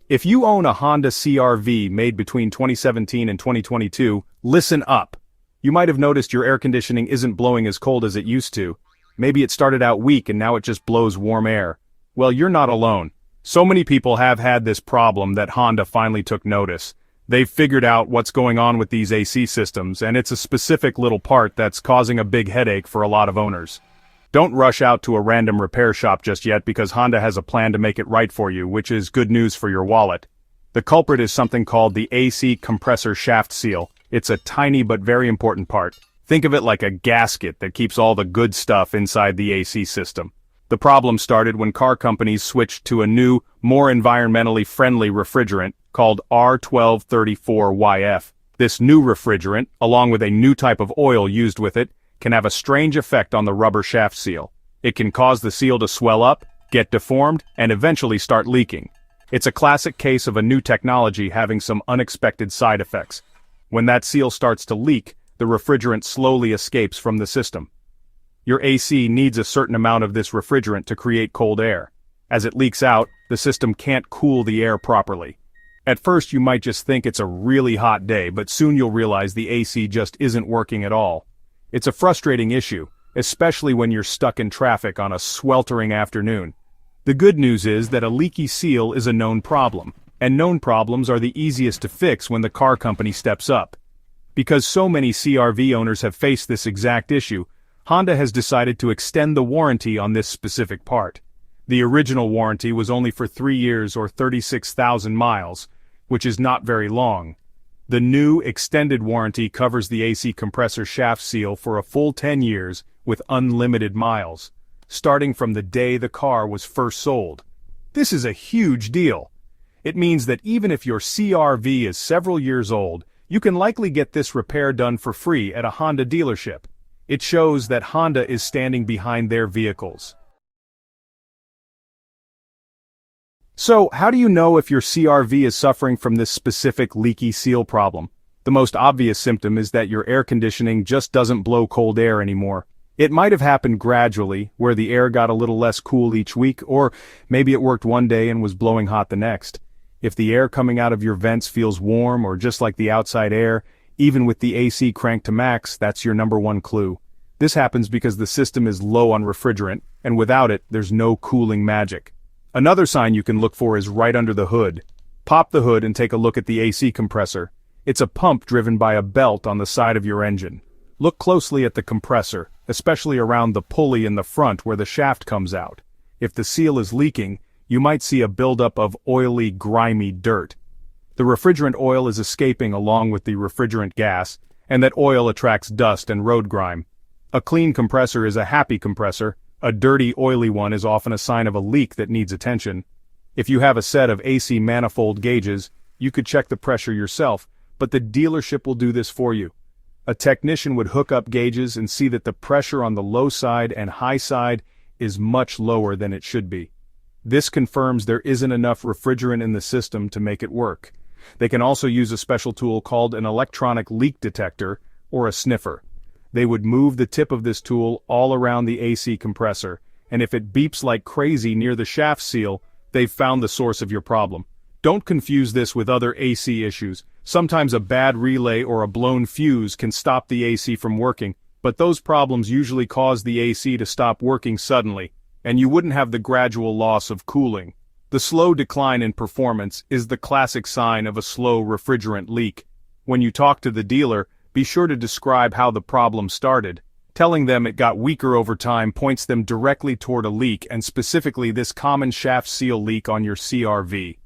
If you own a Honda CR-V made between 2017 and 2022, listen up. You might have noticed your air conditioning isn't blowing as cold as it used to. Maybe it started out weak and now it just blows warm air. Well, you're not alone. So many people have had this problem that Honda finally took notice. They've figured out what's going on with these AC systems, and it's a specific little part that's causing a big headache for a lot of owners. Don't rush out to a random repair shop just yet because Honda has a plan to make it right for you, which is good news for your wallet. The culprit is something called the AC compressor shaft seal. It's a tiny but very important part. Think of it like a gasket that keeps all the good stuff inside the AC system. The problem started when car companies switched to a new, more environmentally friendly refrigerant called R1234YF. This new refrigerant, along with a new type of oil used with it, can have a strange effect on the rubber shaft seal. It can cause the seal to swell up, get deformed, and eventually start leaking. It's a classic case of a new technology having some unexpected side effects. When that seal starts to leak, the refrigerant slowly escapes from the system. Your AC needs a certain amount of this refrigerant to create cold air. As it leaks out, the system can't cool the air properly. At first you might just think it's a really hot day, but soon you'll realize the AC just isn't working at all. It's a frustrating issue, especially when you're stuck in traffic on a sweltering afternoon. The good news is that a leaky seal is a known problem, and known problems are the easiest to fix when the car company steps up. Because so many CR-V owners have faced this exact issue, Honda has decided to extend the warranty on this specific part. The original warranty was only for 3 years or 36,000 miles, which is not very long. The new extended warranty covers the AC compressor shaft seal for a full 10 years with unlimited miles, starting from the day the car was first sold. This is a huge deal. It means that even if your CR-V is several years old, you can likely get this repair done for free at a Honda dealership. It shows that Honda is standing behind their vehicles. So, how do you know if your CR-V is suffering from this specific leaky seal problem? The most obvious symptom is that your air conditioning just doesn't blow cold air anymore. It might have happened gradually, where the air got a little less cool each week, or maybe it worked one day and was blowing hot the next. If the air coming out of your vents feels warm or just like the outside air, even with the AC cranked to max, that's your number one clue. This happens because the system is low on refrigerant, and without it, there's no cooling magic. Another sign you can look for is right under the hood. Pop the hood and take a look at the AC compressor. It's a pump driven by a belt on the side of your engine. Look closely at the compressor, especially around the pulley in the front where the shaft comes out. If the seal is leaking, you might see a buildup of oily, grimy dirt. The refrigerant oil is escaping along with the refrigerant gas, and that oil attracts dust and road grime. A clean compressor is a happy compressor. A dirty, oily one is often a sign of a leak that needs attention. If you have a set of AC manifold gauges, you could check the pressure yourself, but the dealership will do this for you. A technician would hook up gauges and see that the pressure on the low side and high side is much lower than it should be. This confirms there isn't enough refrigerant in the system to make it work. They can also use a special tool called an electronic leak detector, or a sniffer. They would move the tip of this tool all around the AC compressor, and if it beeps like crazy near the shaft seal, they've found the source of your problem. Don't confuse this with other AC issues. Sometimes a bad relay or a blown fuse can stop the AC from working, but those problems usually cause the AC to stop working suddenly, and you wouldn't have the gradual loss of cooling. The slow decline in performance is the classic sign of a slow refrigerant leak. When you talk to the dealer, be sure to describe how the problem started. Telling them it got weaker over time points them directly toward a leak, and specifically this common shaft seal leak on your CR-V.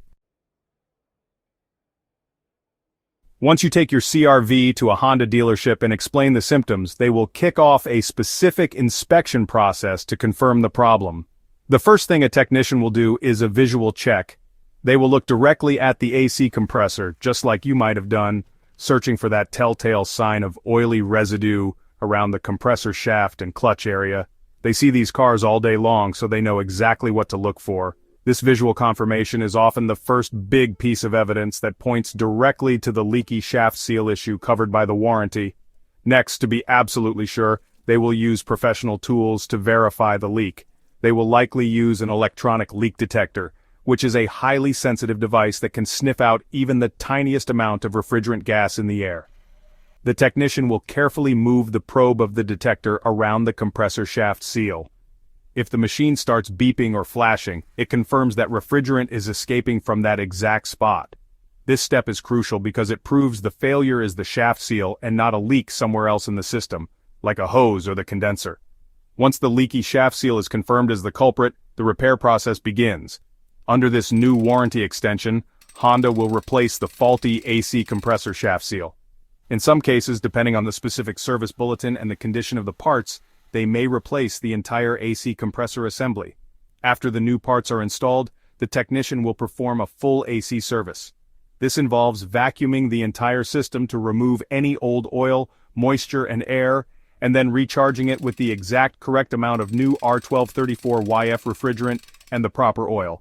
Once you take your CR-V to a Honda dealership and explain the symptoms, they will kick off a specific inspection process to confirm the problem. The first thing a technician will do is a visual check. They will look directly at the AC compressor, just like you might have done, searching for that telltale sign of oily residue around the compressor shaft and clutch area. They see these cars all day long, so they know exactly what to look for. This visual confirmation is often the first big piece of evidence that points directly to the leaky shaft seal issue covered by the warranty. Next, to be absolutely sure, they will use professional tools to verify the leak. They will likely use an electronic leak detector, which is a highly sensitive device that can sniff out even the tiniest amount of refrigerant gas in the air. The technician will carefully move the probe of the detector around the compressor shaft seal. If the machine starts beeping or flashing, it confirms that refrigerant is escaping from that exact spot. This step is crucial because it proves the failure is the shaft seal and not a leak somewhere else in the system, like a hose or the condenser. Once the leaky shaft seal is confirmed as the culprit, the repair process begins. Under this new warranty extension, Honda will replace the faulty AC compressor shaft seal. In some cases, depending on the specific service bulletin and the condition of the parts, they may replace the entire AC compressor assembly. After the new parts are installed, the technician will perform a full AC service. This involves vacuuming the entire system to remove any old oil, moisture, and air, and then recharging it with the exact correct amount of new R1234YF refrigerant and the proper oil.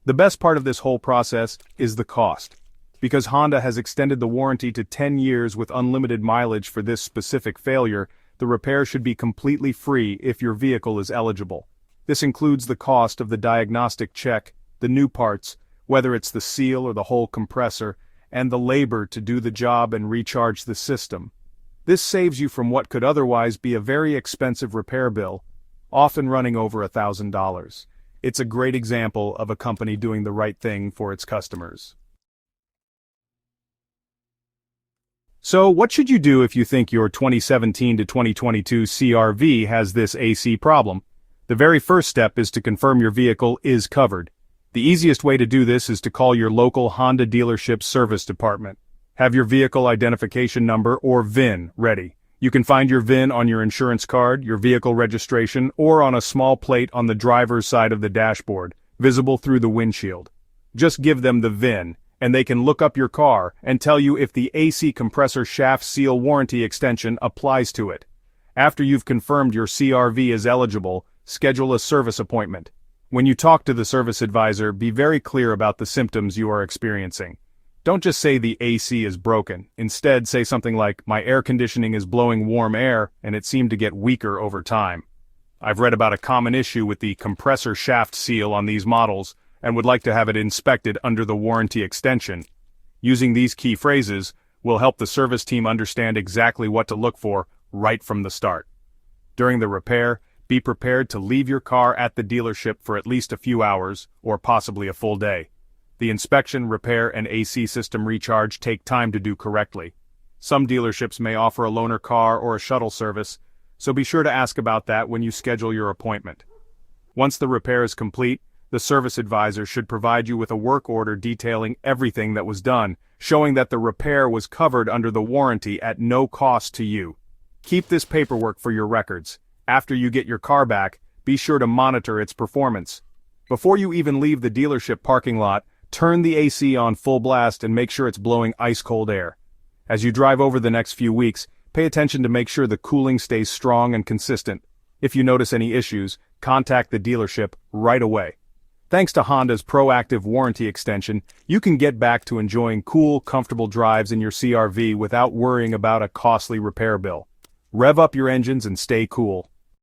The best part of this whole process is the cost. Because Honda has extended the warranty to 10 years with unlimited mileage for this specific failure, the repair should be completely free if your vehicle is eligible. This includes the cost of the diagnostic check, the new parts, whether it's the seal or the whole compressor, and the labor to do the job and recharge the system. This saves you from what could otherwise be a very expensive repair bill, often running over $1,000. It's a great example of a company doing the right thing for its customers. So, what should you do if you think your 2017 to 2022 CR-V has this AC problem? The very first step is to confirm your vehicle is covered. The easiest way to do this is to call your local Honda dealership service department. Have your vehicle identification number, or VIN, ready. You can find your VIN on your insurance card, your vehicle registration, or on a small plate on the driver's side of the dashboard, visible through the windshield. Just give them the VIN, and they can look up your car and tell you if the AC compressor shaft seal warranty extension applies to it. After you've confirmed your CR-V is eligible, schedule a service appointment. When you talk to the service advisor, be very clear about the symptoms you are experiencing. Don't just say the AC is broken. Instead, say something like, "My air conditioning is blowing warm air, and it seemed to get weaker over time. I've read about a common issue with the compressor shaft seal on these models, and would like to have it inspected under the warranty extension." Using these key phrases will help the service team understand exactly what to look for right from the start. During the repair, be prepared to leave your car at the dealership for at least a few hours, or possibly a full day. The inspection, repair, and AC system recharge take time to do correctly. Some dealerships may offer a loaner car or a shuttle service, so be sure to ask about that when you schedule your appointment. Once the repair is complete, the service advisor should provide you with a work order detailing everything that was done, showing that the repair was covered under the warranty at no cost to you. Keep this paperwork for your records. After you get your car back, be sure to monitor its performance. Before you even leave the dealership parking lot, turn the AC on full blast and make sure it's blowing ice-cold air. As you drive over the next few weeks, pay attention to make sure the cooling stays strong and consistent. If you notice any issues, contact the dealership right away. Thanks to Honda's proactive warranty extension, you can get back to enjoying cool, comfortable drives in your CR-V without worrying about a costly repair bill. Rev up your engines and stay cool.